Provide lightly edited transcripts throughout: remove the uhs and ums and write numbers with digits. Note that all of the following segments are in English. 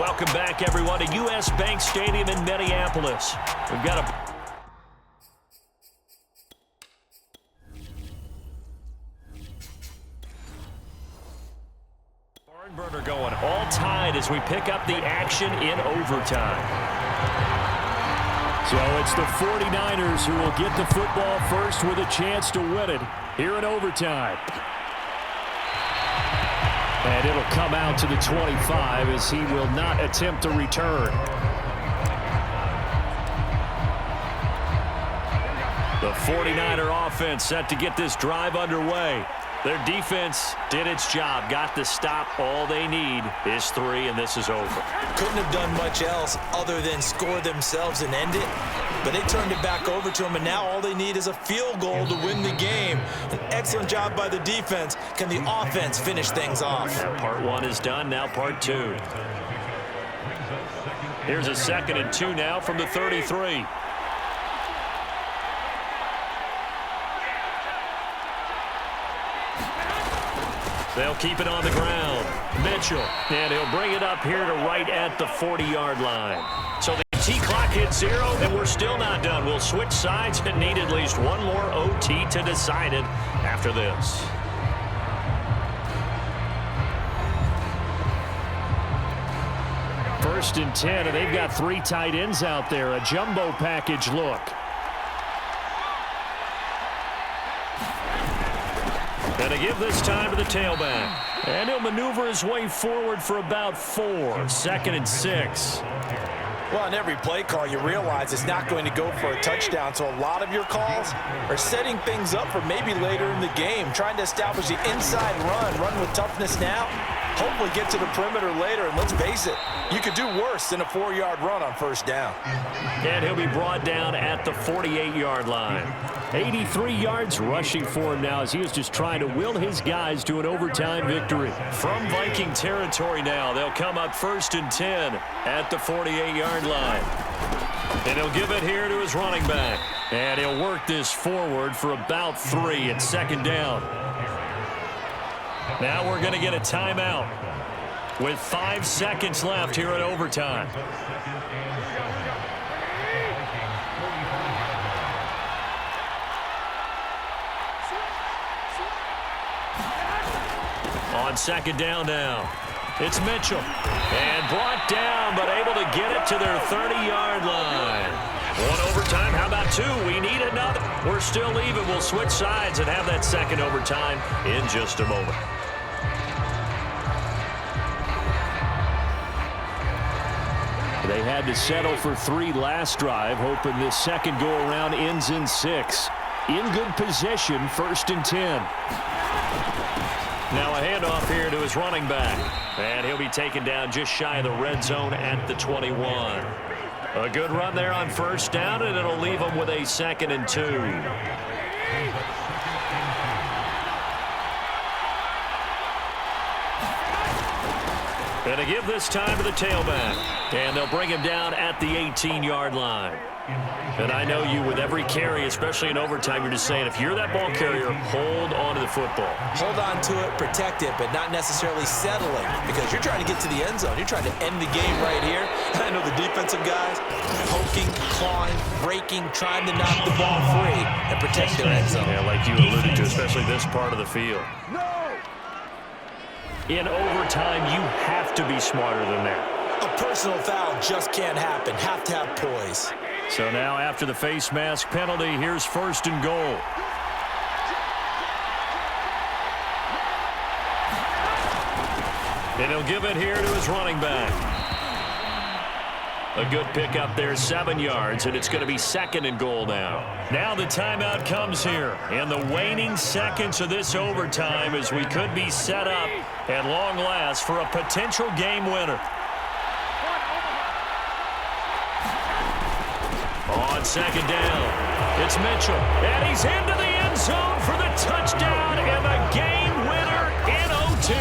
Welcome back, everyone, to U.S. Bank Stadium in Minneapolis. We've got a barn burner going, all tied as we pick up the action in overtime. So it's the 49ers who will get the football first with a chance to win it here in overtime. And it'll come out to the 25 as he will not attempt a return. The 49er offense set to get this drive underway. Their defense did its job, got the stop. All they need is 3, and this is over. Couldn't have done much else other than score themselves and end it. But they turned it back over to them, and now all they need is a field goal to win the game. An excellent job by the defense. Can the offense finish things off? Now part 1 is done, now part 2. Here's a 2nd and 2 now from the 33. They'll keep it on the ground. Mitchell, and he'll bring it up here to right at the 40-yard line. So the T-clock hits 0, and we're still not done. We'll switch sides and need at least one more OT to decide it after this. First and 10, and they've got 3 tight ends out there. A jumbo package look. And to give this time to the tailback. And he'll maneuver his way forward for about 4. 2nd and 6. Well, on every play call, you realize it's not going to go for a touchdown. So a lot of your calls are setting things up for maybe later in the game, trying to establish the inside run with toughness now, hopefully get to the perimeter later. And let's face it, you could do worse than a 4-yard run on first down. And he'll be brought down at the 48-yard line. 83 yards rushing for him now as he was just trying to will his guys to an overtime victory. From Viking territory now, they'll come up 1st and 10 at the 48-yard line. And he'll give it here to his running back. And he'll work this forward for about 3 at 2nd down. Now we're going to get a timeout with 5 seconds left here in overtime. On 2nd down now, it's Mitchell. And brought down, but able to get it to their 30-yard line. 1 overtime, how about 2? We need another. We're still even. We'll switch sides and have that 2nd overtime in just a moment. They had to settle for 3 last drive, hoping this second go-around ends in 6. In good position, 1st and 10. Now a handoff here to his running back. And he'll be taken down just shy of the red zone at the 21. A good run there on 1st down, and it'll leave him with a 2nd and 2. And to give this time to the tailback. And they'll bring him down at the 18-yard line. And I know you, with every carry, especially in overtime, you're just saying, if you're that ball carrier, hold on to the football. Hold on to it, protect it, but not necessarily settling, because you're trying to get to the end zone. You're trying to end the game right here. I know the defensive guys poking, clawing, breaking, trying to knock the ball free and protect their end zone. Yeah, like you alluded to, especially this part of the field. In overtime, you have to be smarter than that. A personal foul just can't happen. Have to have poise. So now after the face mask penalty, here's 1st and goal. And he'll give it here to his running back. A good pickup there, 7 yards, and it's going to be 2nd and goal now. Now the timeout comes here, and the waning seconds of this overtime as we could be set up at long last for a potential game winner. On 2nd down, it's Mitchell, and he's into the end zone for the touchdown and the game winner in OT.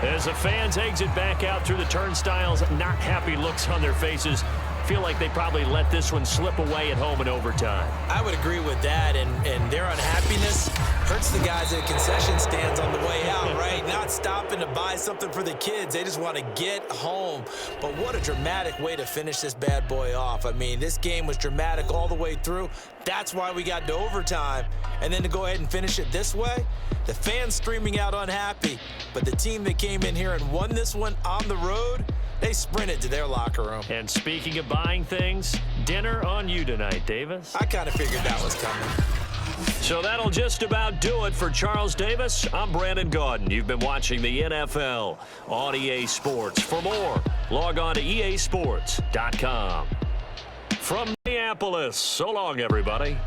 As the fans exit back out through the turnstiles, not happy looks on their faces feel like they probably let this one slip away at home in overtime. I would agree with that, and their unhappiness hurts the guys at concession stands on the way out, right? Not stopping to buy something for the kids. They just want to get home. But what a dramatic way to finish this bad boy off. I mean, this game was dramatic all the way through. That's why we got to overtime. And then to go ahead and finish it this way, the fans streaming out unhappy. But the team that came in here and won this one on the road, they sprinted to their locker room. And speaking of buying things, dinner on you tonight, Davis. I kind of figured that was coming. So that'll just about do it for Charles Davis. I'm Brandon Gaudin. You've been watching the NFL on EA Sports. For more, log on to easports.com. From Minneapolis, so long, everybody.